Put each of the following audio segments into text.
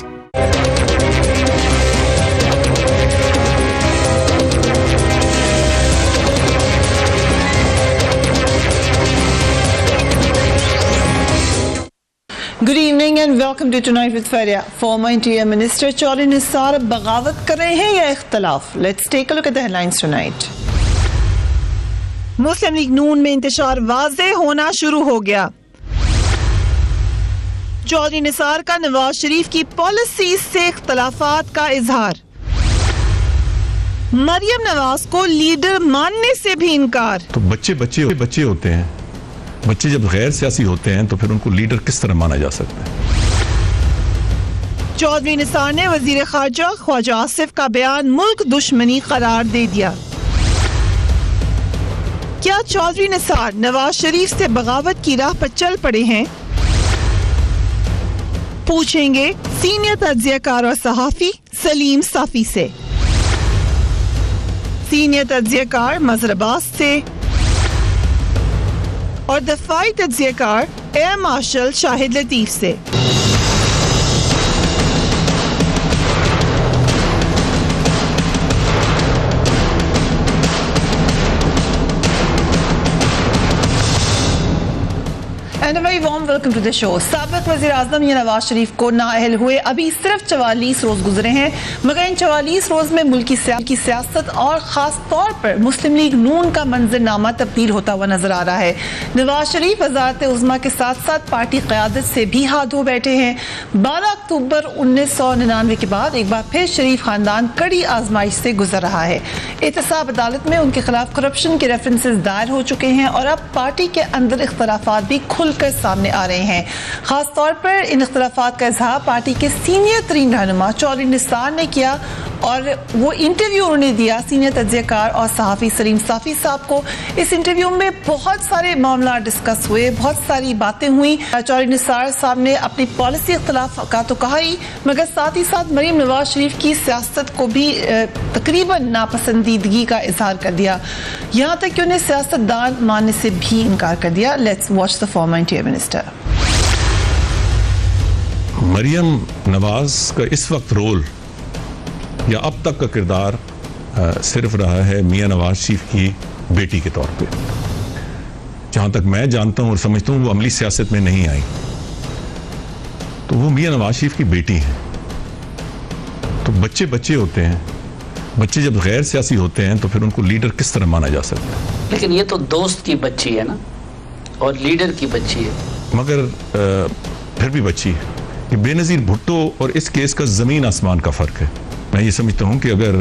tonight. Good evening and welcome to Tonight with Faria. Former Interior Minister Chaudhry Nisar बगावत कर रहे हैं या इख्तलाफ? Let's take a look at the headlines tonight. Muslim League Noon में इंतशार वाज़ेह होना शुरू हो गया। चौधरी निसार का नवाज शरीफ की पॉलिसी से इख्तलाफात का इजहार। मरियम नवाज को लीडर मानने से भी इनकार। तो बच्चे होते हैं। बच्चे जब गैर सियासी होते हैं तो फिर उनको लीडर किस तरह माना जा सकता है? चौधरी निसार ने वजीर खारजा ख्वाजा आसिफ का बयान मुल्क दुश्मनी करार दे दिया। क्या चौधरी निसार नवाज शरीफ से बगावत की राह पर चल पड़े हैं? पूछेंगे सीनियर तज्जियाकार और सहाफी सलीम साफी से। सीनियर तज्जियाकार मजहर अब्बास से और दफाई तज्जियाकार एयर मार्शल शाहिद लतीफ से। And a very warm welcome to the show. साबिक वज़ीर आज़म या नवाज शरीफ को नाअहल हुए अभी सिर्फ 44 रोज गुजरे हैं, मगर इन 44 रोज में मुल्क की सियासत और ख़ास तौर पर मुस्लिम लीग नून का मंजरनामा तब्दील होता हुआ नजर आ रहा है। नवाज शरीफ वज़ारत उज़्मा के साथ साथ पार्टी क़यादत से भी हाथ धो बैठे हैं। 12 अक्टूबर 1999 के बाद एक बार फिर शरीफ खानदान कड़ी आजमाइश से गुजर रहा है। एहतसाब अदालत में उनके खिलाफ करप्शन के रेफरेंसेस दायर हो चुके हैं और अब पार्टी के अंदर इख्तलाफात भी खुल कर सामने आ रहे हैं। खास तौर पर इन इख्तलाफात का इजहार पार्टी के सीनियर तरीन रहनुमा चौधरी निसार ने किया और वो इंटरव्यू उन्होंने दिया सीनियर तज्जियाकार और सहाफी सलीम साफी साहब को। इस इंटरव्यू में बहुत सारे मामला डिस्कस हुए, बहुत सारी बातें हुई। चौधरी निसार साहब ने अपनी पॉलिसी इख्तलाफ का तो कहा ही, मगर साथ ही साथ मरीम नवाज शरीफ की सियासत को भी तकरीबन नापसंदीदगी का इजहार कर दिया, यहाँ तक कि उन्हें सियासतदान मानने से भी इनकार कर दिया। Let's watch the former interior minister. Maryam Nawaz का इस वक्त रोल या अब तक का किरदार सिर्फ रहा है मियां नवाज शरीफ की बेटी के तौर पे। जहां तक मैं जानता हूं और समझता हूं वो अमली सियासत में नहीं आई, तो वो मियां नवाज शरीफ की बेटी है। तो बच्चे होते हैं। बच्चे जब गैर सियासी होते हैं तो फिर उनको लीडर किस तरह माना जा सकता है? लेकिन ये तो दोस्त की बच्ची है ना, और लीडर की बच्ची है। मगर फिर भी बच्ची है। ये बेनज़ीर भुट्टो और इस केस का ज़मीन आसमान का फ़र्क है। मैं ये समझता हूँ कि अगर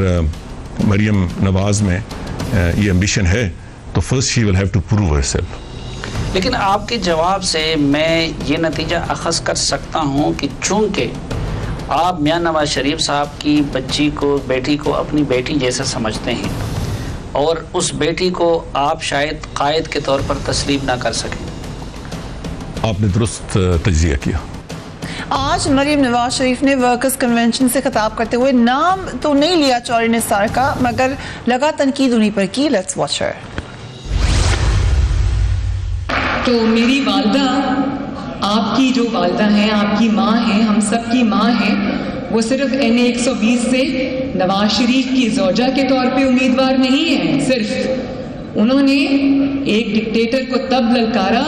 मरियम नवाज में ये एम्बिशन है तो first she will have to prove herself. लेकिन आपके जवाब से मैं ये नतीजा अखज़ कर सकता हूँ कि चूंकि आप मियां नवाज शरीफ साहब की बेटी को अपनी बेटी जैसा समझते हैं और उस बेटी को आप शायद कायद के तौर पर तस्लीम ना कर सकें। आपने दुरुस्त तज्जिया किया। आज मरीम नवाज शरीफ ने वर्कर्स कन्वेंशन से खिताब करते हुए नाम तो नहीं लिया चौधरी निसार का, मगर लगा तनकीद उन्हीं पर की। लेट्स वॉच हर। तो मेरी वालदा, आपकी जो वालदा हैं, आपकी माँ हैं, हम सब की माँ हैं, वो सिर्फ NA 120 से नवाज शरीफ की ज़ौजा के तौर पे उम्मीदवार नहीं है। सिर्फ उन्होंने एक डिक्टेटर को तब ललकारा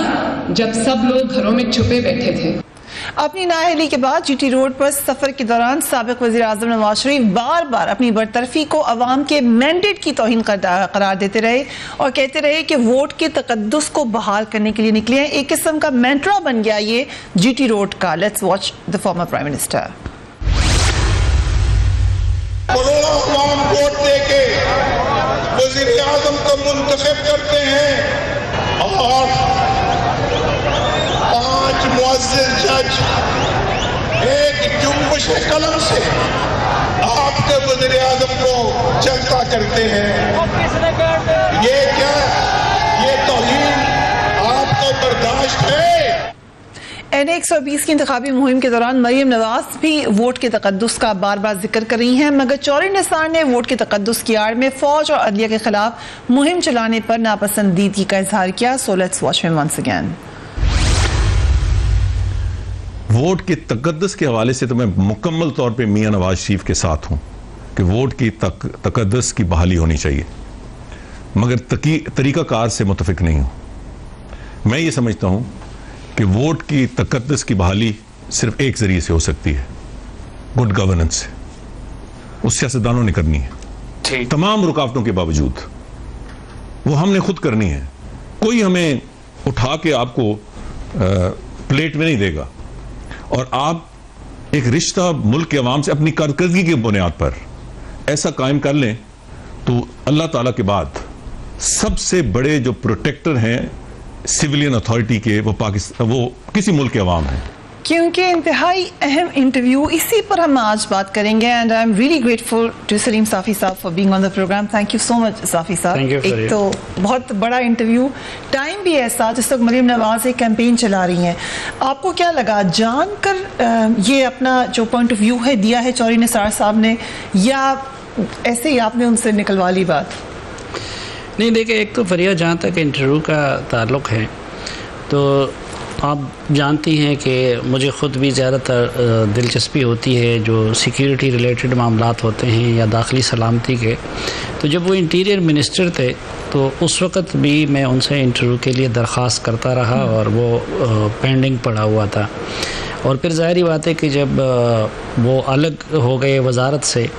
जब सब लोग घरों में छुपे बैठे थे। अपनी नाअहली के बाद GT रोड पर सफर के दौरान साबिक वज़ीर आज़म नवाज शरीफ बार बार अपनी बरतरफी को अवाम के मैंडेट की तौहीन करार देते रहे और कहते रहे कि वोट के तकद्दुस को बहाल करने के लिए निकले हैं। एक किस्म का मैंट्रा बन गया ये GT रोड का। Let's watch the former prime minister. करोड़ों अवाम वोट देके वज़ीर आज़म को मुंतखब करते हैं और 5 मुअज़्ज़िज़ जज एक जुम्बिश कलम से आपके वज़ीर आज़म को चलता करते हैं। ये क्या, ये तौहीन आपको बर्दाश्त है? NA 120 की इंतखाबी मुहिम के दौरान मरीम नवाज भी वोट के तकद्दुस का बार बार जिक्र कर रही हैं, मगर चौधरी निसार ने वोट के तकद्दुस की आड़ में फौज और अदलिया के खिलाफ मुहिम चलाने पर नापसंदीदगी का इजहार किया। So let's watch him once again. Vote के तकद्दुस के हवाले से तो मैं मुकम्मल तौर पे मियां नवाज शरीफ के साथ हूं कि वोट की तकद्दुस की बहाली होनी चाहिए, मगर तरीकाकार से मुतफिक नहीं हूं। मैं ये समझता हूं कि वोट की तकद्दुस की बहाली सिर्फ एक जरिए से हो सकती है, गुड गवर्नेंस से। उस सियासतदानों ने करनी है, तमाम रुकावटों के बावजूद वो हमने खुद करनी है। कोई हमें उठा के आपको प्लेट में नहीं देगा, और आप एक रिश्ता मुल्क के अवाम से अपनी कारकर्दगी की बुनियाद पर ऐसा कायम कर लें तो अल्लाह ताला के बाद सबसे बड़े जो प्रोटेक्टर हैं सिविलियन अथॉरिटी के वो किसी मुल्क के अवाम हैं। क्योंकि इंतहाई अहम इंटरव्यू, इसी पर हम आज बात करेंगे। And I am really grateful to Salim Safi sahab for being on the program. Thank you so much Safi sahab. एक तो बहुत बड़ा इंटरव्यू, टाइम भी ऐसा जिस वक्त मरीम नवाज एक कैंपेन चला रही हैं। आपको क्या लगा जानकर ये अपना जो पॉइंट ऑफ व्यू है दिया है चौधरी निसार साहब ने, या ऐसे ही आपने उनसे निकलवा ली बात? नहीं, देखिए, एक तो फरिया जहाँ तक इंटरव्यू का ताल्लुक़ है तो आप जानती हैं कि मुझे ख़ुद भी ज़्यादातर दिलचस्पी होती है जो सिक्योरिटी रिलेटेड मामलात होते हैं या दाखिली सलामती के। तो जब वो इंटीरियर मिनिस्टर थे तो उस वक़्त भी मैं उनसे इंटरव्यू के लिए दरख्वास्त करता रहा और वो पेंडिंग पड़ा हुआ था। और फिर ज़ाहिरी बात है कि जब वो अलग हो गए वजारत से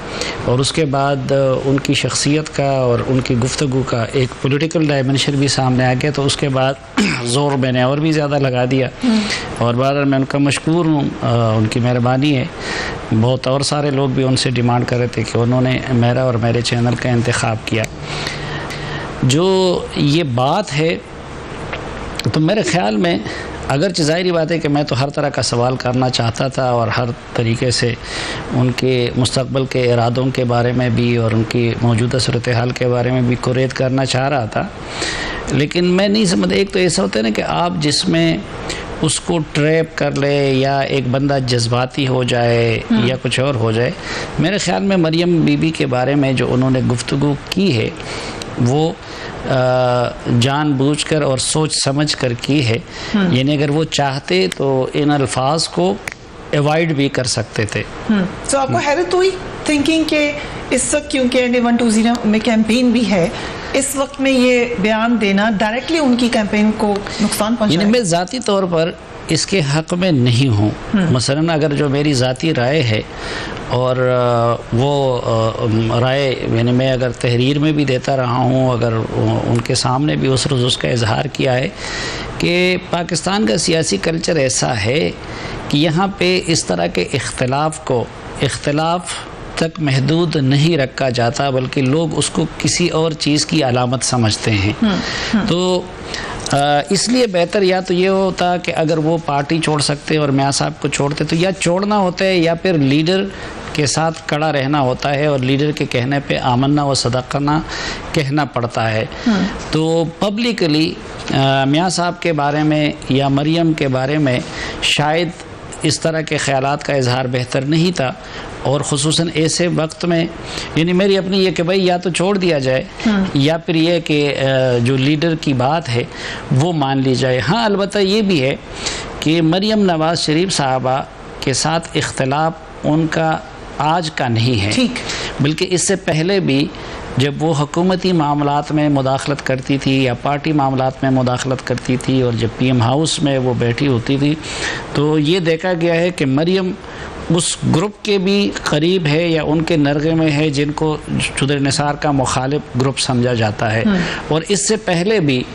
और उसके बाद उनकी शख्सियत का और उनकी गुफ्तगू का एक पॉलिटिकल डायमेंशन भी सामने आ गया, तो उसके बाद ज़ोर मैंने और भी ज़्यादा लगा दिया। और बार मैं उनका मशकूर हूँ, उनकी मेहरबानी है। बहुत और सारे लोग भी उनसे डिमांड कर रहे थे कि उन्होंने मेरा और मेरे चैनल का इंतखाब किया। जो ये बात है तो मेरे ख़्याल में अगरचे ज़ाहिरी बात है कि मैं तो हर तरह का सवाल करना चाहता था और हर तरीके से उनके मुस्तक़बल के इरादों के बारे में भी और उनकी मौजूदा सूरत हाल के बारे में भी कुरेद करना चाह रहा था, लेकिन मैं नहीं समझ। एक तो ऐसा होता है ना कि आप जिसमें उसको ट्रैप कर ले या एक बंदा जज्बाती हो जाए या कुछ और हो जाए। मेरे ख़्याल में मरियम बीबी के बारे में जो उन्होंने गुफ्तगू की है वो जानबूझकर और सोच समझ कर की है। यानी अगर वो चाहते तो इन अल्फाज को अवॉइड भी कर सकते थे। तो आपको हैरत हुई थिंकिंग के इस वक्त, क्योंकि NA120 में कैंपेन भी है, इस वक्त में ये बयान देना डायरेक्टली उनकी कैंपेन को नुकसान पहुंचाएगा? मैं ज़ाती तौर पर इसके हक़ में नहीं हूँ। मसलन अगर जो मेरी ज़ाती राय है और वो राय यानी मैं अगर तहरीर में भी देता रहा हूँ, अगर उनके सामने भी उस रोज़ उसका इजहार किया है कि पाकिस्तान का सियासी कल्चर ऐसा है कि यहाँ पे इस तरह के इख्तलाफ तक महदूद नहीं रखा जाता, बल्कि लोग उसको किसी और चीज़ की अलामत समझते हैं। तो इसलिए बेहतर या तो ये होता कि अगर वो पार्टी छोड़ सकते और मियां साहब को छोड़ते तो या छोड़ना होता है या फिर लीडर के साथ खड़ा रहना होता है और लीडर के कहने पे आमन्ना व सदक़ना कहना पड़ता है। तो पब्लिकली मियां साहब के बारे में या मरियम के बारे में शायद इस तरह के ख़यालात का इजहार बेहतर नहीं था, और ख़ुसूसन ऐसे वक्त में यानी मेरी अपनी ये कि भाई या तो छोड़ दिया जाए या फिर ये कि जो लीडर की बात है वो मान ली जाए। हाँ, अलबत्ता ये भी है कि मरियम नवाज़ शरीफ साहबा के साथ इख्तलाफ उनका आज का नहीं है, बल्कि इससे पहले भी जब वो हुकूमती मामलात में मुदाखलत करती थी या पार्टी मामलात में मुदाखलत करती थी और जब PM हाउस में वो बैठी होती थी, तो ये देखा गया है कि मरियम उस ग्रुप के भी करीब है या उनके नरगे में है जिनको चौधरी निसार का मुखालिफ ग्रुप समझा जाता है। और इससे पहले भी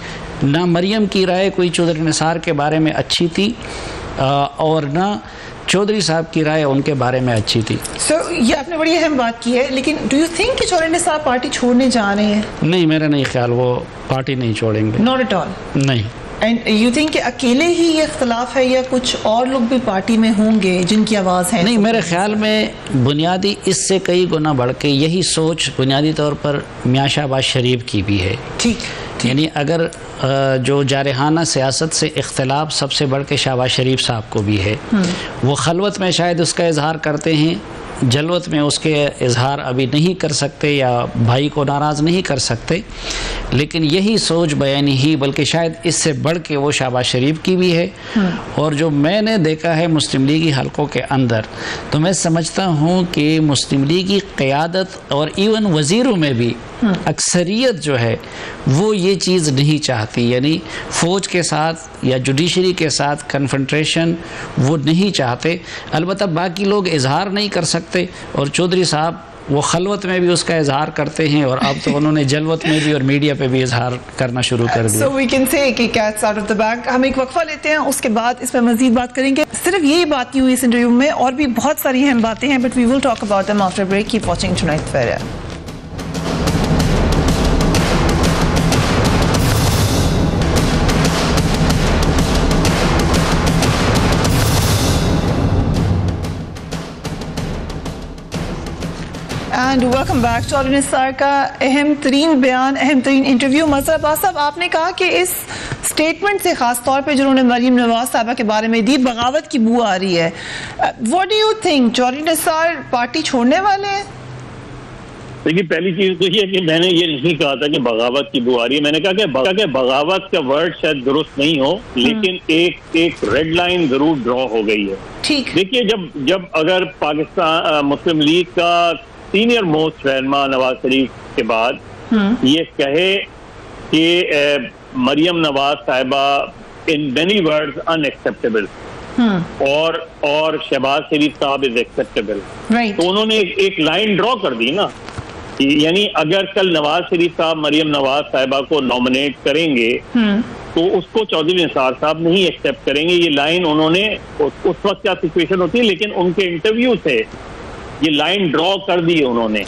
ना मरियम की राय कोई चौधरी निसार के बारे में अच्छी थी और ना चौधरी साहब की राय उनके बारे में अच्छी थी। ये आपने बड़ी अहम बात की है, लेकिन डू यू थिंक कि चौधरी निसार पार्टी छोड़ने जा रहे हैं? नहीं, मेरा नहीं ख्याल वो पार्टी नहीं छोड़ेंगे। Not at all? नहीं। एंड यू थिंक कि अकेले ही ये इख्तलाफ है या कुछ और लोग भी पार्टी में होंगे जिनकी आवाज़ है? नहीं, मेरे ख्याल में बुनियादी इससे कई गुना बढ़ के यही सोच बुनियादी तौर पर मियां शहबाज शरीफ की भी है। ठीक, यानी अगर जो जारहाना सियासत से इख्तलाफ सबसे बढ़ के शहबाज शरीफ साहब को भी है, वो खलवत में शायद उसका इजहार करते हैं जलवत में उसके इजहार अभी नहीं कर सकते या भाई को नाराज़ नहीं कर सकते, लेकिन यही सोच बयानी ही बल्कि शायद इससे बढ़ के वो शहबाज शरीफ की भी है। और जो मैंने देखा है मुस्लिम लीगी हलकों के अंदर, तो मैं समझता हूँ कि मुस्लिम लीग की क़यादत और इवन वज़ीरों में भी अक्सरियत जो है वो ये चीज़ नहीं चाहती, यानी फ़ौज के साथ या जुडिशरी के साथ कन्फ्रंट्रेशन वो नहीं चाहते। अलबत्ता बाकी लोग इजहार नहीं कर सकते और चौधरी साहब वो खलवत में भी उसका इजहार करते हैं और अब तो उन्होंने जलवत में भी और मीडिया पे भी इजहार करना शुरू कर दिया। So we can say कि cats out of the bag। हम एक वक्फा लेते हैं, उसके बाद इस पर मजीद बात करेंगे। सिर्फ यही बात नहीं हुई इस इंटरव्यू में, और भी बहुत सारी अहम बातें हैं, but we will talk about them after break. Keep watching tonight fair. And welcome back. Chaudhry Nisar का अहम तरीन बयान, अहम तरीन इंटरव्यू। मज़हर अब्बास साहब, आपने कहा कि इस स्टेटमेंट से खास तौर पे जिन्होंने मरीम नवाज साहबा के बारे में दी, बगावत की बू आ रही है। What do you think, Chaudhry Nisar party छोड़ने वाले हैं? देखिए, पहली चीज तो ये कि मैंने ये नहीं कहा था कि बगावत की बू आ रही है। मैंने कहा कि बगावत का वर्ड शायद दुरुस्त नहीं हो, लेकिन एक रेड लाइन जरूर ड्रॉ हो गई है। ठीक। देखिए, जब अगर पाकिस्तान मुस्लिम लीग का सीनियर मोस्ट रहनुमा नवाज शरीफ के बाद ये कहे कि मरियम नवाज साहिबा इन मेनी वर्ड्स अनएक्सेप्टेबल और शहबाज शरीफ साहब इज एक्सेप्टेबल, तो उन्होंने एक लाइन ड्रॉ कर दी ना। यानी अगर कल नवाज शरीफ साहब मरियम नवाज साहिबा को नॉमिनेट करेंगे तो उसको चौधरी निसार साहब नहीं एक्सेप्ट करेंगे। ये लाइन उन्होंने उस वक्त क्या सिचुएशन होती है, लेकिन उनके इंटरव्यू से ये लाइन ड्रॉ कर दी उन्होंने,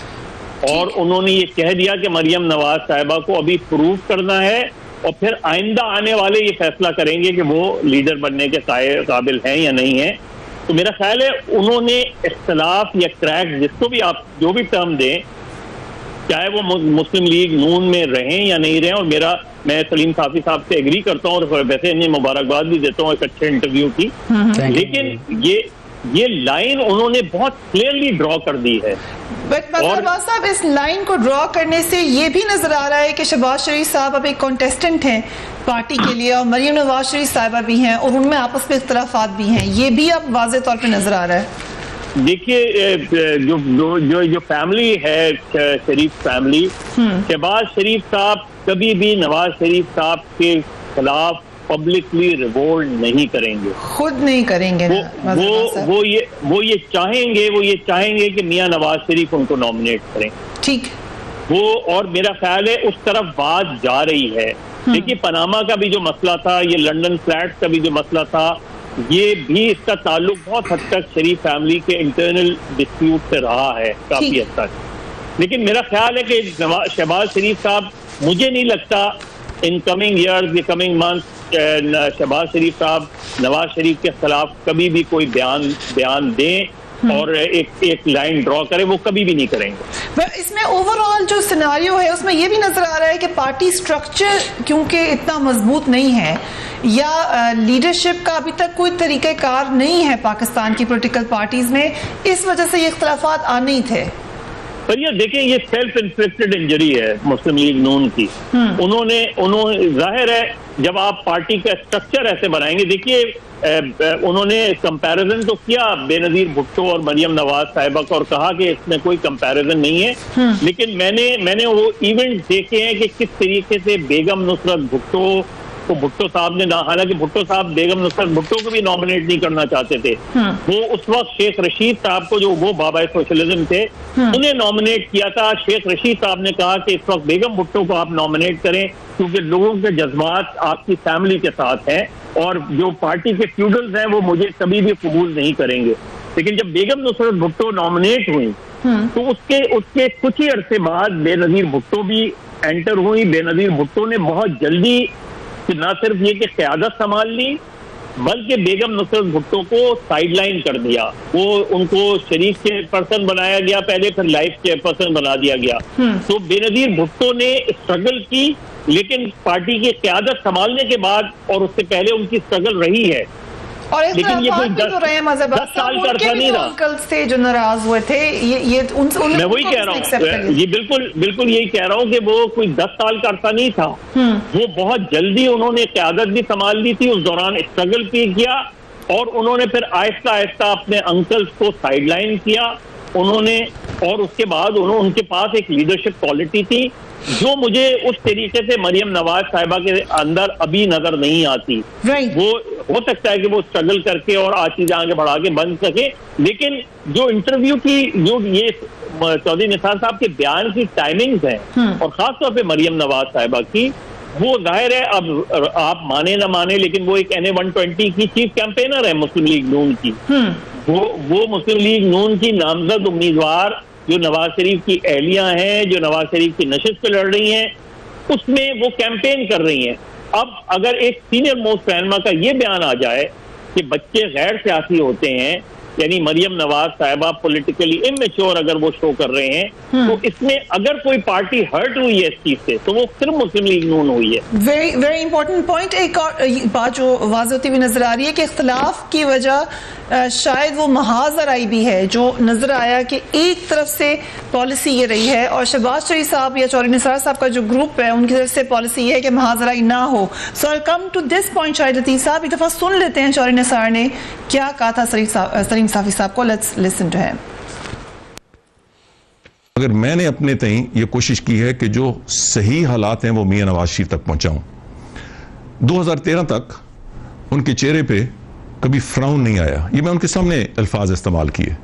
और उन्होंने ये कह दिया कि मरियम नवाज साहिबा को अभी प्रूव करना है और फिर आइंदा आने वाले ये फैसला करेंगे कि वो लीडर बनने के काबिल हैं या नहीं है। तो मेरा ख्याल है उन्होंने इख्तलाफ या क्रैक, जिसको भी आप जो भी टर्म दें, चाहे वो मुस्लिम लीग नून में रहें या नहीं रहें, और मैं सलीम साफी साहब से एग्री करता हूँ और वैसे इन्हें मुबारकबाद भी देता हूँ एक अच्छे इंटरव्यू की, लेकिन ये लाइन उन्होंने बहुत क्लियरली ड्रॉ कर दी है। बट अब्बास साहब, इस लाइन को ड्रॉ करने से ये भी नजर आ रहा है कि शहबाज शरीफ साहब अब एक कॉन्टेस्टेंट हैं पार्टी के लिए, और मरियम नवाज शरीफ साहिबा भी हैं, और उनमें आपस में इख्तलाफात भी हैं। ये भी अब वाज़ेह तौर पे नजर आ रहा है। देखिए, जो फैमिली है, शरीफ फैमिली, शहबाज शरीफ साहब कभी भी नवाज शरीफ साहब के खिलाफ पब्लिकली रिवोल्ट नहीं करेंगे, खुद नहीं करेंगे। वो ये चाहेंगे कि मियां नवाज शरीफ उनको नॉमिनेट करें। ठीक। वो, और मेरा ख्याल है उस तरफ बात जा रही है। देखिए, पनामा का भी जो मसला था, ये लंदन फ्लैट का भी जो मसला था, ये भी इसका ताल्लुक बहुत हद तक शरीफ फैमिली के इंटरनल डिस्प्यूट से रहा है काफी हद तक। लेकिन मेरा ख्याल है कि शहबाज शरीफ साहब, मुझे नहीं लगता in coming years, coming month, Shahbaz Sharif sahab Nawaz शरीफ के खिलाफ कभी भी कोई बयान दें और एक लाइन ड्रॉ करें, वो कभी भी नहीं करेंगे। इसमें ओवरऑल जो सिनेरियो है उसमें ये भी नजर आ रहा है कि पार्टी स्ट्रक्चर क्योंकि इतना मजबूत नहीं है, या लीडरशिप का अभी तक कोई तरीक़ाकार नहीं है पाकिस्तान की पॉलिटिकल पार्टीज में, इस वजह से ये इख्तलाफात आने ही थे। पर ये देखें, ये सेल्फ इन्फ्लिक्टेड इंजरी है मुस्लिम लीग नून की। उन्होंने जाहिर है जब आप पार्टी का स्ट्रक्चर ऐसे बनाएंगे, देखिए उन्होंने कंपैरिजन तो किया बेनजीर भुट्टो और मरियम नवाज साहिबा का और कहा कि इसमें कोई कंपैरिजन नहीं है, लेकिन मैंने वो इवेंट देखे हैं कि किस तरीके से बेगम नुसरत भुट्टो को भुट्टो साहब ने, हालांकि भुट्टो साहब बेगम नुसरत भुट्टो को भी नॉमिनेट नहीं करना चाहते थे, वो उस वक्त शेख रशीद साहब को, जो वो बाबा सोशलिज्म थे, उन्हें नॉमिनेट किया था। शेख रशीद साहब ने कहा कि इस वक्त बेगम भुट्टो को आप नॉमिनेट करें क्योंकि लोगों के जज्बात आपकी फैमिली के साथ हैं और जो पार्टी के फ्यूडल्स हैं वो मुझे कभी भी कबूल नहीं करेंगे। लेकिन जब बेगम नुसरत भुट्टो नॉमिनेट हुई तो उसके कुछ ही अरसे बाद बेनजीर भुट्टो भी एंटर हुई। बेनजीर भुट्टो ने बहुत जल्दी न सिर्फ ये कि क़यादत संभाल ली, बल्कि बेगम नुसरत भुट्टो को साइडलाइन कर दिया। वो उनको शरीफ चेयरपर्सन बनाया गया पहले, फिर लाइफ चेयरपर्सन बना दिया गया। तो बेनजीर भुट्टो ने स्ट्रगल की, लेकिन पार्टी की क़यादत संभालने के बाद और उससे पहले उनकी स्ट्रगल रही है और लेकिन ये कोई 10 साल का अरसा नहीं रहा। अंकल से जो नाराज हुए थे, ये मैं वही कह रहा हूँ, ये बिल्कुल यही कह रहा हूँ कि वो कोई 10 साल का अरसा नहीं था। वो बहुत जल्दी उन्होंने क़यादत भी संभाल ली थी, उस दौरान स्ट्रगल किया और उन्होंने फिर आहिस्ता आहिस्ता अपने अंकल्स को साइडलाइन किया उन्होंने, और उसके बाद उनके पास एक लीडरशिप क्वालिटी थी जो मुझे उस तरीके से मरियम नवाज साहिबा के अंदर अभी नजर नहीं आती। वो हो सकता है कि वो स्ट्रगल करके और आज चीजें आगे बढ़ा के बन सके, लेकिन जो इंटरव्यू की जो ये चौधरी निसार साहब के बयान की टाइमिंग्स हैं और खासतौर पे मरियम नवाज साहिबा की, वो जाहिर है अब आप माने ना माने लेकिन वो एक NA-120 की चीफ कैंपेनर है मुस्लिम लीग नून की। वो मुस्लिम लीग नून की नामजद उम्मीदवार जो नवाज शरीफ की अहलियां हैं, जो नवाज शरीफ की नशिस्त पे लड़ रही हैं, उसमें वो कैंपेन कर रही हैं। अब अगर एक सीनियर मोस्ट रहनुमा का ये बयान आ जाए कि बच्चे गैर सियासी होते हैं, यानी मरियम नवाज साहिबा पॉलिटिकली इमेच्योर अगर वो शो कर रहे हैं, तो इसमें अगर कोई पार्टी हर्ट हुई है इस चीज से तो वो सिर्फ मुस्लिम लीग नून हुई है। Very very important point. एक और बात जो वाज़ेह होती हुई नजर आ रही है कि इख्तिलाफ की वजह शायद वो महाजराई भी है, जो नजर आया कि एक तरफ से पॉलिसी ये रही है और शहबाज शरीफ साहब या चौधरी निसार साहब का जो ग्रुप है उनकी तरफ से पॉलिसी ये है कि महाजराई ना हो। So I come to this point. Shahid Latif sahab, एक दफा सुन लेते हैं चौधरी निसार ने क्या कहा था सलीम साफी साहब को। Let's listen to him. अगर मैंने अपने तई ये कोशिश की है कि जो सही हालात हैं वो मियां नवाज शरीफ तक पहुंचाऊं। 2013 तक उनके चेहरे पे कभी फ्राउन नहीं आया, ये मैं उनके सामने अल्फाज इस्तेमाल किए।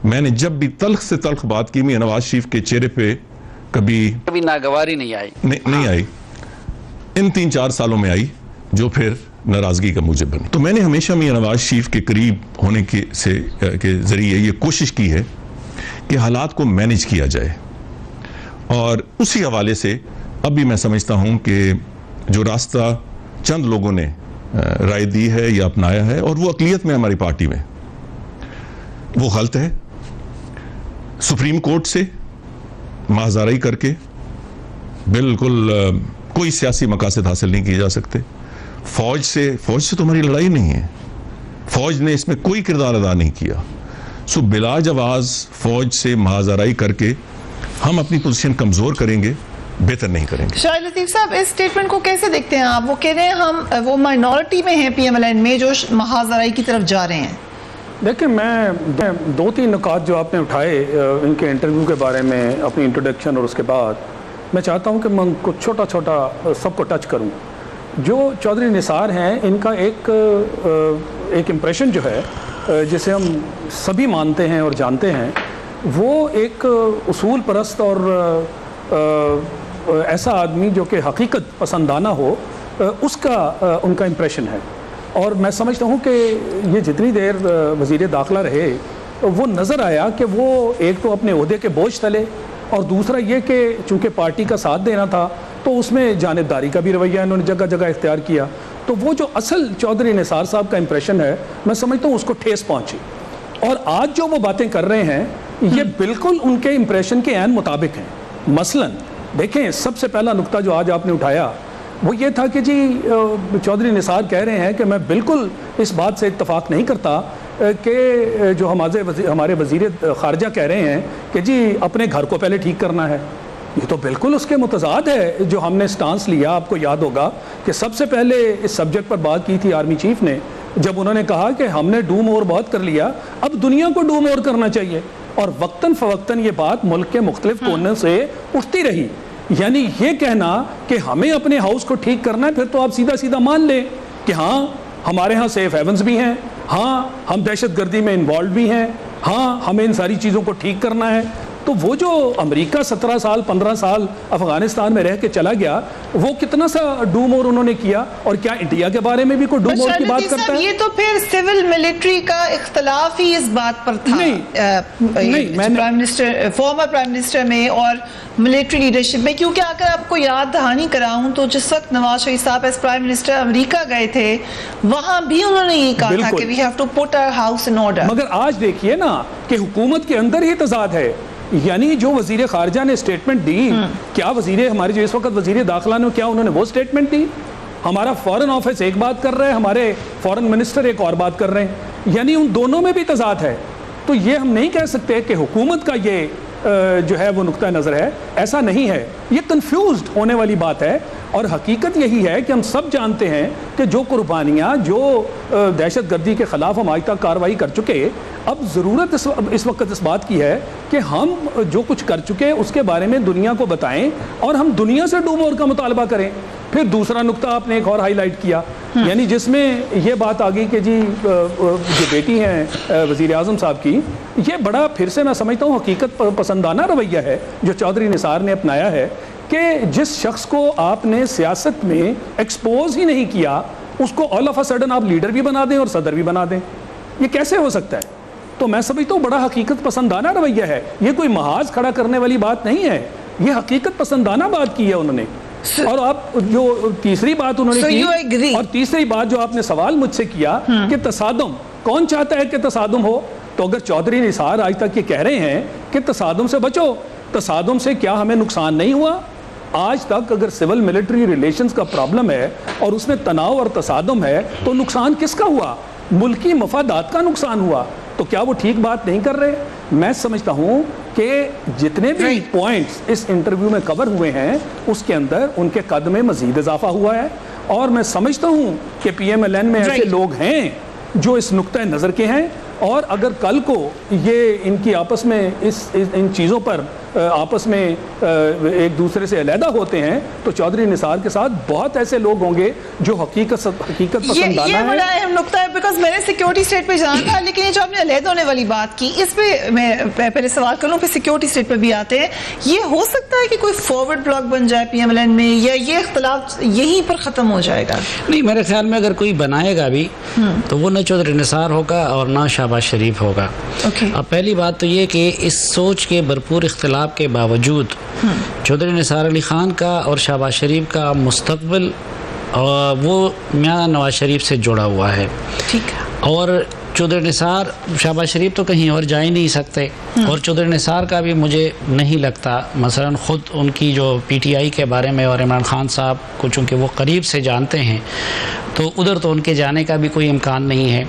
मैंने जब भी तल्ख से तल्ख बात की, मियां नवाज शरीफ के चेहरे पे कभी नागवारी नहीं आई। नहीं आई। इन 3-4 सालों में आई जो फिर नाराजगी का मूजब बनी। तो मैंने हमेशा मियां नवाज शरीफ के करीब होने के जरिए ये कोशिश की है कि हालात को मैनेज किया जाए, और उसी हवाले से अब भी मैं समझता हूं कि जो रास्ता चंद लोगों ने राय दी है या अपनाया है और वो अक़लियत में हमारी पार्टी में, वो गलत है। सुप्रीम कोर्ट से महाजराई करके बिल्कुल कोई सियासी मकासद हासिल नहीं किए जा सकते। फौज से तो हमारी लड़ाई नहीं है, फौज ने इसमें कोई किरदार अदा नहीं किया। सो बिला जवाज फौज से महाजराई करके हम अपनी पोजीशन कमजोर करेंगे, बेहतर नहीं करेंगे। शाहिद लतीफ साहब, इस स्टेटमेंट को कैसे देखते हैं आप? वो कह रहे हैं हम वो माइनॉरिटी में हैं PMLN में जो महाजराई की तरफ जा रहे हैं। देखिए, मैं 2-3 नुकात जो आपने उठाए इनके इंटरव्यू के बारे में, अपनी इंट्रोडक्शन और उसके बाद मैं चाहता हूं कि मैं कुछ छोटा छोटा सबको टच करूं। जो चौधरी निसार हैं, इनका एक इम्प्रेशन जो है जिसे हम सभी मानते हैं और जानते हैं, वो एक उसूल परस्त और ऐसा आदमी जो कि हकीकत पसंदाना हो, उसका उनका इम्प्रेशन है। और मैं समझता हूँ कि ये जितनी देर वज़ीर दाखिला रहे, वो नज़र आया कि वो एक तो अपने ओहदे के बोझ तले, और दूसरा ये कि चूँकि पार्टी का साथ देना था तो उसमें जानिबदारी का भी रवैया इन्होंने जगह जगह इख्तियार किया। तो वो जो असल चौधरी निसार साहब का इम्प्रेशन है, मैं समझता हूँ उसको ठेस पहुँची। और आज जो वो बातें कर रहे हैं, ये बिल्कुल उनके इम्प्रेशन के ऐन मुताबिक हैं। मसलन देखें, सबसे पहला नुक्ता जो आज आपने उठाया वो ये था कि जी चौधरी निसार कह रहे हैं कि मैं बिल्कुल इस बात से इत्तफाक नहीं करता कि जो हमारे वज़ीर ख़ारजा कह रहे हैं कि जी अपने घर को पहले ठीक करना है। ये तो बिल्कुल उसके मुतज़ाद है जो हमने स्टांस लिया। आपको याद होगा कि सबसे पहले इस सब्जेक्ट पर बात की थी आर्मी चीफ ने, जब उन्होंने कहा कि हमने डू मोर बहुत कर लिया, अब दुनिया को डू मोर करना चाहिए। और वक्तन फ़वक्तन ये बात मुल्क के मुख्तलिफ कोनों से उठती रही। यानी ये कहना कि हमें अपने हाउस को ठीक करना है, फिर तो आप सीधा सीधा मान लें कि हाँ हमारे यहाँ सेफ हेवन्स भी हैं, हाँ हम दहशत गर्दी में इन्वॉल्व भी हैं, हाँ हमें इन सारी चीज़ों को ठीक करना है। तो वो जो अमेरिका 17 साल 15 साल अफगानिस्तान में रह के चला गया, वो कितना सा डू मोर उन्होंने किया, और क्या इंडिया के बारे में भी कोई डू मोर की बात करता है? ये तो फिर सिविल मिलिट्री का इख्तलाफ ही इस बात पर था। नहीं, prime minister, former prime minister में और मिलिट्री लीडरशिप में, क्योंकि अगर आपको याद दहानी कराऊं तो जिस वक्त नवाज शरीफ साहब एज प्राइम मिनिस्टर अमेरिका गए थे, वहां भी उन्होंने ये कहा था कि we have to put our house in order. मगर आज देखिए ना कि हुकूमत के अंदर ही तजाद है। यानी जो वजीर खारजा ने स्टेटमेंट दी, क्या वजीर हमारे जो इस वक्त वजीर दाखिला ने क्या उन्होंने वो स्टेटमेंट दी? हमारा फॉरेन ऑफिस एक बात कर रहा है, हमारे फॉरेन मिनिस्टर एक और बात कर रहे हैं, यानी उन दोनों में भी तजाद है। तो ये हम नहीं कह सकते कि हुकूमत का ये जो है वो नुक्ता नज़र है, ऐसा नहीं है। ये कंफ्यूज्ड होने वाली बात है और हकीकत यही है कि हम सब जानते हैं कि जो कुर्बानियाँ, जो दहशत गर्दी के ख़िलाफ़ हम आज तक कार्रवाई कर चुके, अब ज़रूरत इस वक्त इस बात की है कि हम जो कुछ कर चुके उसके बारे में दुनिया को बताएं और हम दुनिया से डू मोर का मुतालबा करें। फिर दूसरा नुक्ता आपने एक और हाईलाइट किया, यानी जिसमें ये बात आ गई कि जी जो बेटी हैं वज़ीर आज़म साहब की, ये बड़ा फिर से मैं समझता हूँ हकीकत पसंदाना रवैया है जो चौधरी निसार ने अपनाया है कि जिस शख्स को आपने सियासत में एक्सपोज ही नहीं किया उसको ऑल ऑफ अ सडन आप लीडर भी बना दें और सदर भी बना दें, ये कैसे हो सकता है? तो मैं समझता हूँ बड़ा हकीकत पसंदाना रवैया है, ये कोई महाज खड़ा करने वाली बात नहीं है, ये हकीकत पसंदाना बात की है उन्होंने। और आप जो तीसरी बात उन्होंने की, और तीसरी बात जो आपने सवाल मुझसे किया कि तसादुम, कौन चाहता है कि तसादुम हो? तो अगर चौधरी निसार आज तक ये कह रहे हैं कि तसादुम से बचो, तसादुम से क्या हमें नुकसान नहीं हुआ? आज तक अगर सिविल मिलिट्री रिलेशंस का प्रॉब्लम है और उसमें तनाव और तसादुम है तो नुकसान किसका हुआ? मुल्की मफादात का नुकसान हुआ। तो क्या वो ठीक बात नहीं कर रहे? मैं समझता हूँ कि जितने भी पॉइंट्स इस इंटरव्यू में कवर हुए हैं उसके अंदर उनके कद में मजीद इजाफा हुआ है और मैं समझता हूँ कि PMLN में ऐसे लोग हैं जो इस नुक्ता नज़र के हैं और अगर कल को ये इनकी आपस में इन चीज़ों पर आपस में एक दूसरे से अलहदा होते हैं तो चौधरी निसार के साथ बहुत ऐसे लोग होंगे जो हकीकत पसंदाना है। ये बड़ा अहम नुक्ता है, बिकॉज मैंने सिक्योरिटी स्टेट पे जाना था, लेकिन ये जो आपने अलहदा होने वाली बात की, इस पे मैं पहले सवाल करूँ, फिर सिक्योरिटी स्टेट पे भी आते हैं। ये हो सकता है कि कोई फॉरवर्ड ब्लॉक बन जाए PMLN में, या ये इख्तलाफ यहीं पर ख़त्म हो जाएगा? नहीं, मेरे ख्याल में अगर कोई बनाएगा भी तो वो न चौधरी निसार होगा और ना शहबाज शरीफ होगा। अब पहली बात तो ये कि इस सोच के भरपूर इख्तलाफ के बावजूद चौधरी निसार अली ख़ान का और शहबाज शरीफ का मुस्तक़बिल वो मियां नवाज शरीफ से जुड़ा हुआ है। ठीक है। और चौधरी निसार, शहबाज शरीफ तो कहीं और जा ही नहीं सकते और चौधरी निसार का भी मुझे नहीं लगता, मसलन ख़ुद उनकी जो PTI के बारे में और इमरान खान साहब को चूँकि वो करीब से जानते हैं तो उधर तो उनके जाने का भी कोई इम्कान नहीं है।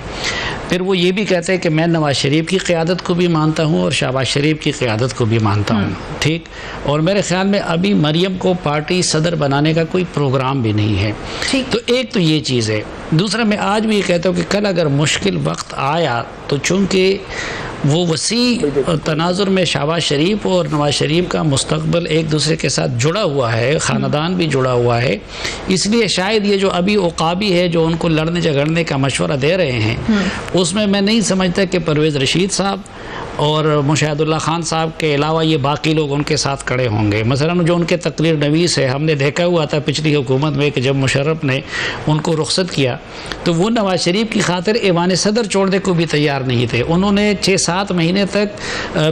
फिर वो ये भी कहते हैं कि मैं नवाज शरीफ की क़यादत को भी मानता हूँ और शहबाज शरीफ की क़यादत को भी मानता हूँ, ठीक। और मेरे ख़्याल में अभी मरियम को पार्टी सदर बनाने का कोई प्रोग्राम भी नहीं है। तो एक तो ये चीज़ है। दूसरा, मैं आज भी ये कहता हूँ कि कल अगर मुश्किल वक्त आया तो चूँकि वो वसी तनाजुर में शहबाज शरीफ और नवाज शरीफ का मुस्तक़बिल एक दूसरे के साथ जुड़ा हुआ है, ख़ानदान भी जुड़ा हुआ है, इसलिए शायद ये जो अभी उक़ाबी है जो उनको लड़ने झगड़ने का मशवरा दे रहे हैं उसमें मैं नहीं समझता कि परवेज़ रशीद साहब और मुशाहिदुल्लाह खान साहब के अलावा ये बाकी लोग उनके साथ खड़े होंगे। मसलन जो उनके तकरीर नवीस है, हमने देखा हुआ था पिछली हुकूमत में कि जब मुशर्रफ ने उनको रुखसत किया तो वो नवाज शरीफ की खातिर ऐवान सदर छोड़ने को भी तैयार नहीं थे। उन्होंने 6-7 महीने तक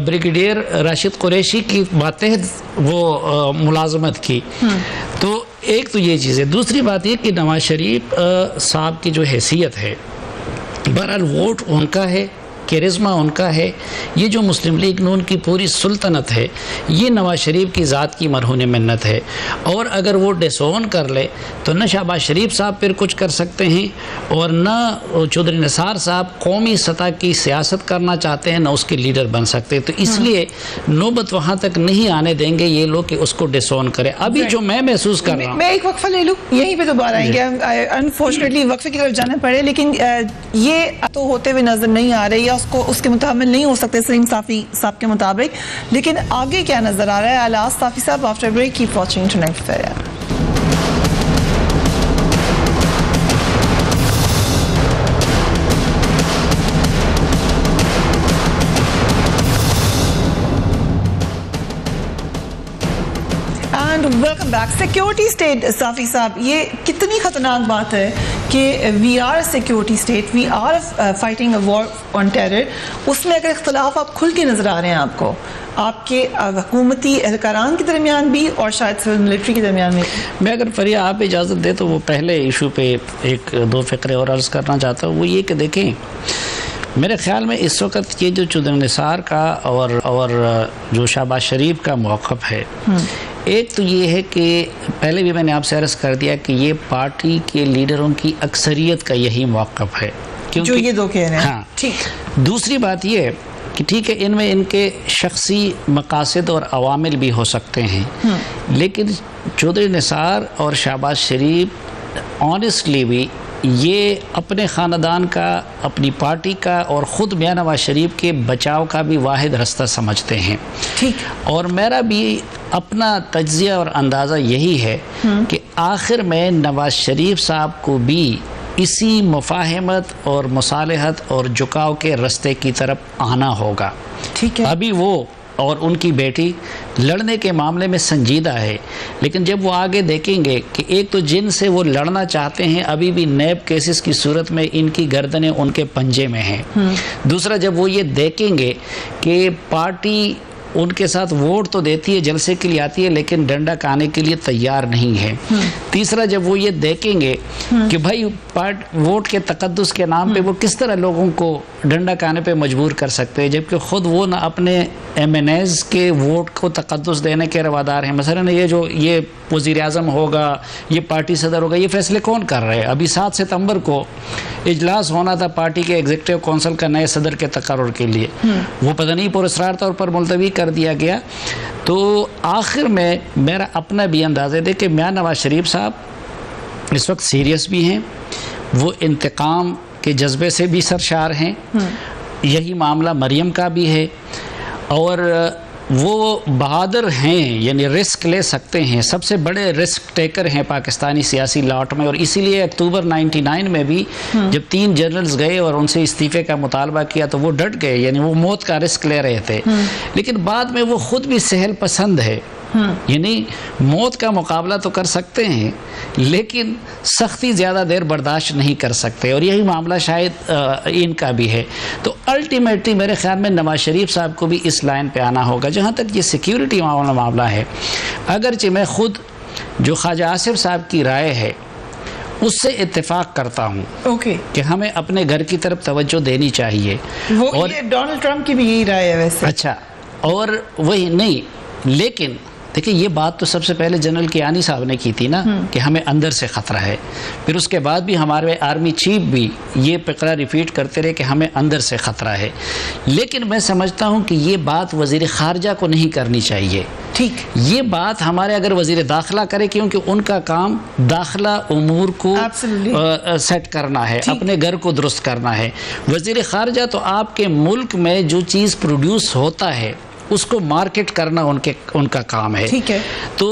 ब्रिगेडियर राशिद कुरैशी की मातहत वो मुलाजमत की। तो एक तो ये चीज़ है। दूसरी बात ये कि नवाज शरीफ साहब की जो हैसियत है, बहरहाल वोट उनका है, कैरिज़मा उनका है, ये जो मुस्लिम लीग नून की पूरी सुल्तनत है ये नवाज शरीफ की ज़ात की मरहून मिन्नत है। और अगर वो डिसोन कर ले तो न शहबाज शरीफ साहब फिर कुछ कर सकते हैं और न चौधरी निसार साहब कौमी सतह की सियासत करना चाहते हैं, न उसके लीडर बन सकते हैं। तो इसलिए नौबत वहाँ तक नहीं आने देंगे ये लोग कि उसको डिसोन करें। अभी जो मैं महसूस कर रहा हूँ, मैं एक वक्फा ले लूँ, यहीं पर दोबारा आएंगे। अनफॉर्चुनेटली वक्फे की तरफ जाना पड़े, लेकिन ये तो होते हुए नजर नहीं आ रही, उसको उसके मुताबिक नहीं हो सकते सलीम साफ़ी साहब के मुताबिक। लेकिन आगे क्या नजर आ रहा है? आलास Safi sahab, after break keep watching tonight fair. Welcome back. Security state, Safi sahab, ये कितनी खतरनाक बात है कि we are security state, we are fighting a war on terror. उसमें अगर इख्तलाफ आप खुल के नजर आ रहे हैं आपको, आपके हुकूमती एहलकारान के दरमियान भी और शायद सिविल मिलिट्री के दरमियान में। मैं अगर फरिया आप इजाज़त दे तो वो पहले इशू पे एक दो फ़िक्रे और अर्ज़ करना चाहता हूँ। वो ये कि देखें, मेरे ख्याल में इस वक्त ये जो चौधरी निसार का और जो शहबाज शरीफ का मौक़िफ़ है, एक तो ये है कि पहले भी मैंने आपसे अर्ज़ कर दिया कि ये पार्टी के लीडरों की अक्सरियत का यही मौक़िफ़ है, जो ये दो कह रहे हैं। हाँ, ठीक। दूसरी बात ये है कि ठीक है, इनमें इनके शख्सी मकासद और अवामिल भी हो सकते हैं, लेकिन चौधरी निसार और शहबाज शरीफ ऑनेस्टली भी ये अपने ख़ानदान का, अपनी पार्टी का और ख़ुद मियां नवाज शरीफ के बचाव का भी वाहिद रास्ता समझते हैं। ठीक। और मेरा भी अपना तज्ज़िया और अंदाज़ा यही है कि आखिर में नवाज शरीफ साहब को भी इसी मुफाहमत और मुसालहत और झुकाव के रास्ते की तरफ आना होगा। ठीक है। अभी वो और उनकी बेटी लड़ने के मामले में संजीदा है, लेकिन जब वो आगे देखेंगे कि एक तो जिन से वो लड़ना चाहते हैं अभी भी नैब केसेस की सूरत में इनकी गर्दनें उनके पंजे में हैं, दूसरा जब वो ये देखेंगे कि पार्टी उनके साथ वोट तो देती है, जलसे के लिए आती है, लेकिन डंडा खाने के लिए तैयार नहीं है, तीसरा जब वो ये देखेंगे कि भाई वोट के तकद्दुस के नाम पे वो किस तरह लोगों को डंडा खाने पे मजबूर कर सकते हैं, जबकि ख़ुद वो ना अपने MNAs के वोट को तकद्दुस देने के रवादार हैं। मसलन ये वज़ीर आज़म होगा, ये पार्टी सदर होगा, ये फैसले कौन कर रहे हैं? अभी 7 सितंबर को इजलास होना था पार्टी के एग्जीक्यूटिव कौंसिल का नए सदर के तकर्रुर के लिए, वो पता नहीं पुरस्कार तौर पर मुलतवी कर दिया गया। तो आखिर में मेरा अपना भी अंदाज़ा है कि मियां नवाज शरीफ साहब इस वक्त सीरियस भी हैं, वो इंतकाम के जज्बे से भी सरशार हैं, यही मामला मरियम का भी है, और वो बहादुर हैं, यानी रिस्क ले सकते हैं, सबसे बड़े रिस्क टेकर हैं पाकिस्तानी सियासी लॉट में। और इसीलिए अक्टूबर 99 में भी जब 3 जनरल्स गए और उनसे इस्तीफ़े का मुतालबा किया तो वो डट गए, यानी वो मौत का रिस्क ले रहे थे, लेकिन बाद में वो ख़ुद भी सहल पसंद है, यानी मौत का मुकाबला तो कर सकते हैं लेकिन सख्ती ज़्यादा देर बर्दाश्त नहीं कर सकते, और यही मामला शायद इनका भी है। तो अल्टीमेटली मेरे ख्याल में नवाज शरीफ साहब को भी इस लाइन पे आना होगा। जहाँ तक ये सिक्योरिटी मामला है, अगरचे मैं ख़ुद जो ख्वाजा आसिफ साहब की राय है उससे इत्तेफाक करता हूँ कि हमें अपने घर की तरफ तवज्जो देनी चाहिए, और डोनाल्ड ट्रंप की भी यही राय है वैसे। अच्छा, और वही नहीं, लेकिन देखिए ये बात तो सबसे पहले जनरल कियानी साहब ने की थी ना कि हमें अंदर से ख़तरा है, फिर उसके बाद भी हमारे आर्मी चीफ भी ये फ़िक्रा रिपीट करते रहे कि हमें अंदर से ख़तरा है। लेकिन मैं समझता हूँ कि ये बात वज़ीर ख़ारजा को नहीं करनी चाहिए। ठीक, ये बात हमारे अगर वज़ीर दाखिला करे, क्योंकि उनका काम दाखिला उमूर को सेट करना है, अपने घर को दुरुस्त करना है। वज़ीर ख़ारजा तो आपके मुल्क में जो चीज़ प्रोड्यूस होता है उसको मार्केट करना उनका काम है। ठीक है। तो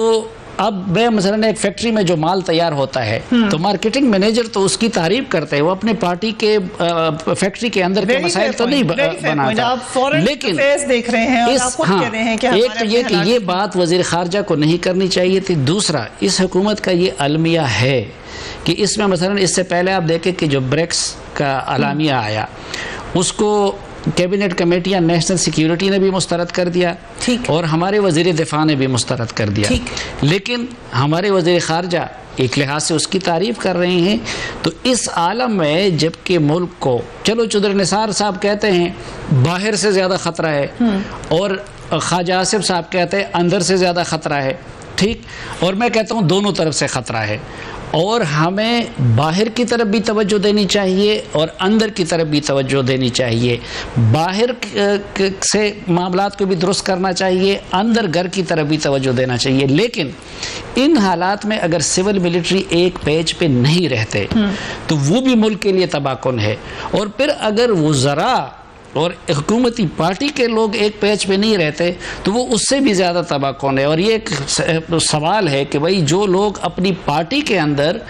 अब मैं मसलन एक फैक्ट्री में जो माल तैयार होता है तो मार्केटिंग मैनेजर तो उसकी तारीफ करते हैं, वो अपने पार्टी के फैक्ट्री के अंदर के मसाइल तो नहीं बनाता, लेकिन देख रहे हैं इस एक तो ये कि ये बात वज़ीर ख़ारजा को नहीं करनी चाहिए थी। दूसरा, इस हुकूमत का ये अलमिया है कि इसमें मसलन इससे पहले आप देखें कि जो ब्रिक्स का अलामिया आया उसको कैबिनेट कमेटियां नेशनल सिक्योरिटी ने भी मुस्तरद कर दिया, और हमारे वज़ीर दिफा ने भी मुस्तरद कर दिया, लेकिन हमारे वज़ीर ख़ारजा एक लिहाज से उसकी तारीफ़ कर रहे हैं। तो इस आलम में जबकि मुल्क को, चलो चौधरी निसार साहब कहते हैं बाहर से ज़्यादा ख़तरा है, और ख्वाजा आसिफ साहब कहते हैं अंदर से ज़्यादा ख़तरा है, ठीक, और मैं कहता हूँ दोनों तरफ से ख़तरा है, और हमें बाहर की तरफ भी तवज्जो देनी चाहिए और अंदर की तरफ भी तवज्जो देनी चाहिए। बाहर से मामलात को भी दुरुस्त करना चाहिए, अंदर घर की तरफ भी तवज्जो देना चाहिए। लेकिन इन हालात में अगर सिविल मिलिट्री एक पेज पे नहीं रहते तो वो भी मुल्क के लिए तबाहकुन है, और फिर अगर वज़रा और हुकूमती पार्टी के लोग एक पेज पे नहीं रहते तो वो उससे भी ज़्यादा तबाहकुन है। और ये एक सवाल है कि भाई जो लोग अपनी पार्टी के अंदर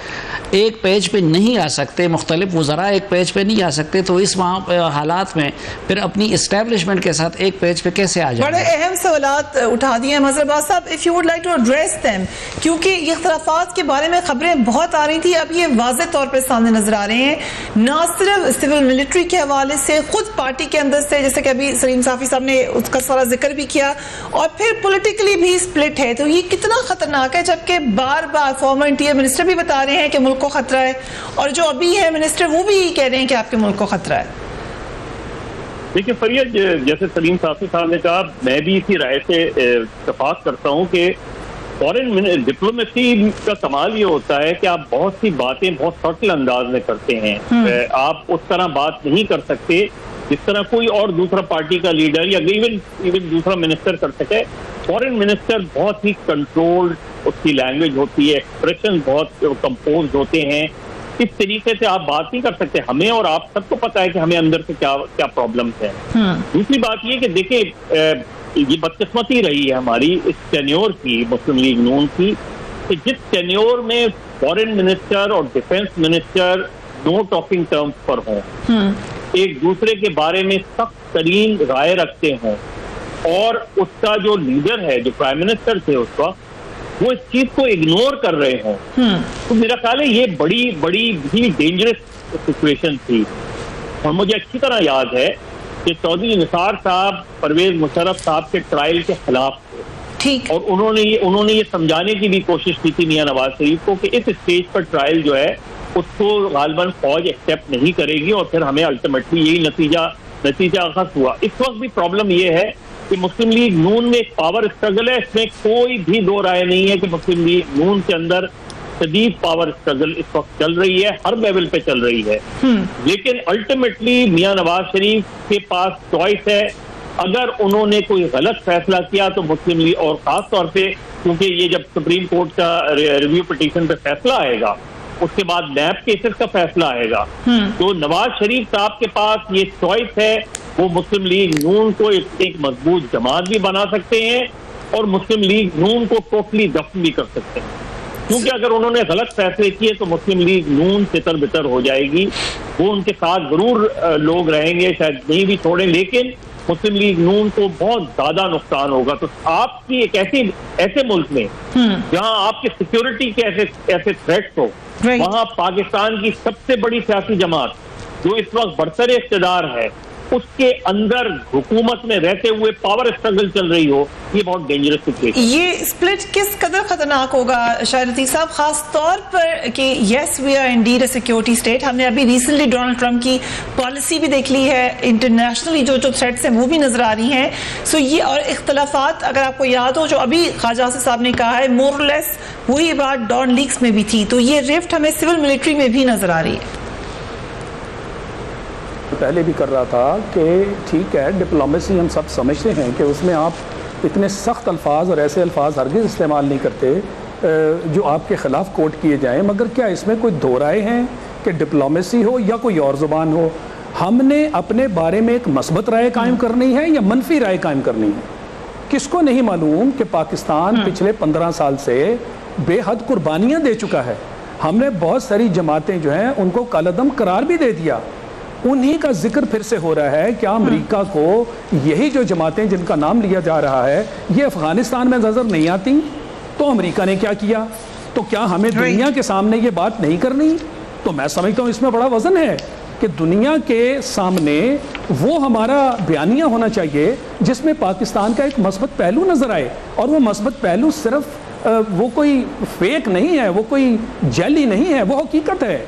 एक पेज पे नहीं आ सकते, मुख्तलिफ वज़रा एक पेज पे नहीं आ सकते, तो इस हालात में फिर अपनी इस्टेब्लिशमेंट के साथ एक पेज पे कैसे आ जाए? बड़े अहम सवालात उठा दिए हैं मज़हर साहब, if you would like to address them, क्योंकि इख्तलाफात के बारे में खबरें बहुत आ रही थी, अब ये वाज़ेह तौर पर सामने नजर आ रहे हैं, ना सिर्फ सिविल मिलिट्री के हवाले से, खुद पार्टी के अंदर से, जैसे कि अभी सलीम साफ़ी साहब ने उसका सारा जिक्र भी किया, और फिर पॉलिटिकली भी स्प्लिट है। तो ये कितना खतरनाक है, जबकि बार बार फॉर्मर इंटीरियर मिनिस्टर भी बता रहे हैं कि मुल्क को खतरा है, और जो अभी है मिनिस्टर वो भी कह रहे हैं कि आपके मुल्क को खतरा है। देखिए फरियद, जैसे सलीम साफ़ी साहब ने कहा, मैं भी इसी राय से इत्तेफाक करता हूँ कि फॉरेन डिप्लोमेसी का कमाल ये होता है कि आप बहुत सी बातें बहुत सटल अंदाज में करते हैं। आप उस तरह बात नहीं कर सकते जिस तरह कोई और दूसरा पार्टी का लीडर या इवन दूसरा मिनिस्टर कर सके। फॉरेन मिनिस्टर बहुत ही कंट्रोल्ड उसकी लैंग्वेज होती है, एक्सप्रेशन बहुत कंपोज होते हैं। इस तरीके से आप बात नहीं कर सकते। हमें और आप सबको पता है कि हमें अंदर से क्या क्या प्रॉब्लम्स हैं। दूसरी बात ये कि देखिए, ये बदकिस्मती रही है हमारी इस टेन्योर की, मुस्लिम लीग नून की, कि जिस टेन्योर में फॉरेन मिनिस्टर और defence minister know talking terms पर हों, एक दूसरे के बारे में सख्त तरीन राय रखते हों, और उसका जो लीडर है, जो प्राइम मिनिस्टर थे उस वक्त, वो इस चीज को इग्नोर कर रहे हों, तो मेरा ख्याल है ये बड़ी बड़ी ही डेंजरस सिचुएशन थी। और मुझे अच्छी तरह याद है कि चौधरी निसार साहब परवेज मुशर्रफ साहब के ट्रायल के खिलाफ थे, ठीक, और उन्होंने ये समझाने की भी कोशिश की थी मियां नवाज शरीफ को कि इस स्टेज पर ट्रायल जो है उसको गालिबन फौज एक्सेप्ट नहीं करेगी, और फिर हमें अल्टीमेटली यही नतीजा अखज़ हुआ। इस वक्त भी प्रॉब्लम ये है कि मुस्लिम लीग नून में एक पावर स्ट्रगल है, इसमें कोई भी दो राय नहीं है कि मुस्लिम लीग नून के अंदर शदीद पावर स्ट्रगल इस वक्त चल रही है, हर लेवल पे चल रही है। लेकिन अल्टीमेटली मियां नवाज शरीफ के पास चॉइस है। अगर उन्होंने कोई गलत फैसला किया तो मुस्लिम लीग, और खास तौर पे क्योंकि ये जब सुप्रीम कोर्ट का रिव्यू पिटीशन पे फैसला आएगा, उसके बाद नैब केसेस का फैसला आएगा, तो नवाज शरीफ साहब के पास ये चॉइस है। वो मुस्लिम लीग नून को एक मजबूत जमात भी बना सकते हैं और मुस्लिम लीग नून को टोटली दफन भी कर सकते हैं, क्योंकि अगर उन्होंने गलत फैसले किए तो मुस्लिम लीग नून तितर बितर हो जाएगी। वो उनके साथ जरूर लोग रहेंगे, शायद नहीं भी छोड़ें, लेकिन मुस्लिम लीग नून को बहुत ज्यादा नुकसान होगा। तो आपकी एक ऐसे मुल्क में जहां आपकी सिक्योरिटी के ऐसे थ्रेट्स हो, वहां पाकिस्तान की सबसे बड़ी सियासी जमात जो इस वक्त बरसर इख्तिदार है, उसके अंदर हुकूमत में रहते हुए पावर स्ट्रगल चल रही हो, ये बहुत डेंजरस सिचुएशन। ये स्प्लिट किस कदर खतरनाक होगा शाहिद लतीफ साहब, खास तौर पर कि yes we are indeed a security state. हमने अभी रिसेंटली डोनाल्ड ट्रंप की पॉलिसी भी देख ली है, इंटरनेशनली जो थ्रेट्स हैं वो भी नजर आ रही हैं। सो ये और इख्तलाफात, अगर आपको याद हो, जो अभी ख्वाजा आसिफ साहब ने कहा है, मोर लेस वही बात डॉन लीक्स में भी थी। तो ये रिफ्ट हमें सिविल मिलिट्री में भी नजर आ रही है। पहले भी कर रहा था कि ठीक है, डिप्लोमेसी हम सब समझते हैं कि उसमें आप इतने सख्त अल्फाज और ऐसे अल्फाज हरगिज़ इस्तेमाल नहीं करते जो आपके ख़िलाफ़ कोट किए जाएं। मगर क्या इसमें कोई दो राय हैं कि डिप्लोमेसी हो या कोई और ज़ुबान हो, हमने अपने बारे में एक मस्बत राय कायम करनी है या मनफी राय कायम करनी है? किसको नहीं मालूम कि पाकिस्तान पिछले 15 साल से बेहद कुर्बानियाँ दे चुका है। हमने बहुत सारी जमातें जो हैं उनको कालअदम करार भी दे दिया। उन्हीं का जिक्र फिर से हो रहा है। क्या अमेरिका को यही जो जमातें जिनका नाम लिया जा रहा है ये अफगानिस्तान में नजर नहीं आती? तो अमेरिका ने क्या किया? तो क्या हमें दुनिया के सामने ये बात नहीं करनी? तो मैं समझता हूँ इसमें बड़ा वजन है कि दुनिया के सामने वो हमारा बयानिया होना चाहिए जिसमें पाकिस्तान का एक मस्बत पहलू नजर आए, और वो मस्बत पहलू सिर्फ वो कोई फेक नहीं है, वो कोई जैली नहीं है, वो हकीकत है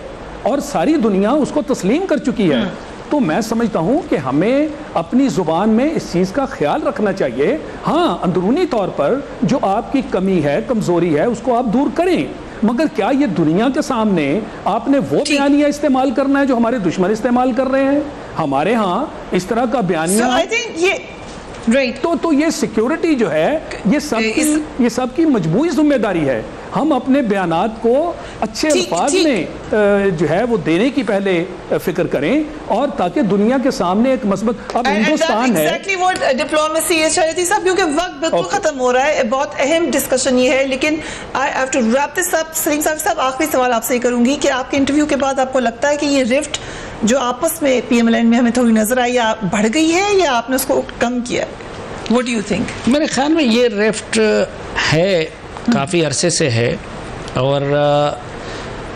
और सारी दुनिया उसको तस्लीम कर चुकी है। तो मैं समझता हूँ कि हमें अपनी ज़ुबान में इस चीज़ का ख्याल रखना चाहिए। हाँ, अंदरूनी तौर पर जो आपकी कमी है, कमज़ोरी है, उसको आप दूर करें, मगर क्या ये दुनिया के सामने आपने वो बयानिया इस्तेमाल करना है जो हमारे दुश्मन इस्तेमाल कर रहे हैं? हमारे यहाँ इस तरह का बयानिया तो ये सिक्योरिटी जो है ये सबकी मजबूरी जिम्मेदारी है। हम अपने बयानात को अच्छे अल्फाज में जो है वो देने की पहले फिक्र करें, और ताकि दुनिया के सामने एक मस्बत। अब हिंदुस्तान है डिप्लोमेसी है शायद साहब, क्योंकि वक्त बिल्कुल खत्म हो रहा है। बहुत अहम डिस्कशन ये है, लेकिन I have to wrap this up. Saleem साहब, आखिरी सवाल आपसे ही करूंगी कि आपके इंटरव्यू के बाद आपको लगता है कि ये रिफ्ट जो आपस में पीएमएलएन में हमें थोड़ी नजर आई, या बढ़ गई है या आपने उसको कम किया? What do you think? मेरे ख्याल में ये रिफ्ट है, काफ़ी अरसे से है, और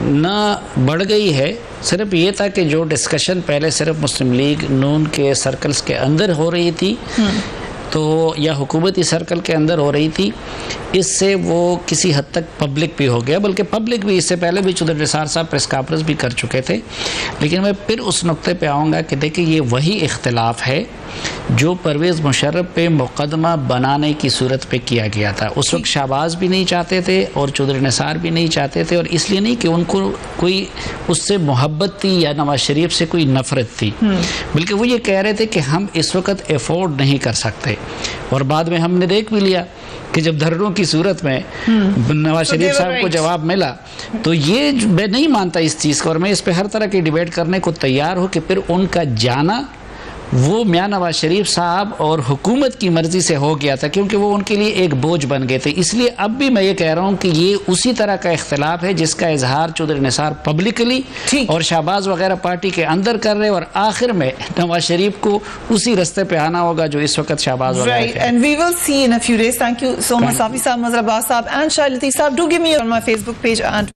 ना बढ़ गई है। सिर्फ ये था कि जो डिस्कशन पहले सिर्फ मुस्लिम लीग नून के सर्कल्स के अंदर हो रही थी, तो या हुकूमती सर्कल के अंदर हो रही थी, इससे वो किसी हद तक पब्लिक भी हो गया। बल्कि पब्लिक भी इससे पहले भी चौधरी निसार साहब प्रेस कॉन्फ्रेंस भी कर चुके थे। लेकिन मैं फिर उस नुक्ते पे आऊँगा कि देखिए, ये वही इख्तिलाफ है जो परवेज़ मुशर्रफ पे मुकदमा बनाने की सूरत पे किया गया था। उस वक्त शहबाज भी नहीं चाहते थे और चौधरी निसार भी नहीं चाहते थे, और इसलिए नहीं कि उनको कोई उससे मोहब्बत थी या नवाज शरीफ से कोई नफरत थी, बल्कि वो ये कह रहे थे कि हम इस वक्त एफोर्ड नहीं कर सकते। और बाद में हमने देख भी लिया कि जब धरनों की सूरत में नवाज शरीफ साहब को जवाब मिला, तो ये मैं नहीं मानता इस चीज़ को, और मैं इस पर हर तरह की डिबेट करने को तैयार हूँ कि फिर उनका जाना वो मियां नवाज शरीफ साहब और हुकूमत की मर्जी से हो गया था, क्योंकि वो उनके लिए एक बोझ बन गए थे। इसलिए अब भी मैं ये कह रहा हूँ कि ये उसी तरह का इख्तिलाफ है जिसका इजहार चौधरी निसार पब्लिकली और शहबाज वगैरह पार्टी के अंदर कर रहे हैं, और आखिर में नवाज शरीफ को उसी रास्ते पे आना होगा जो इस वक्त शहबाज वगैरह। And we will see in a few days. Thank you so much, Safi Saab, Mazhar Abbas Saab and Shahid Lateef Saab. Do give me on my Facebook page and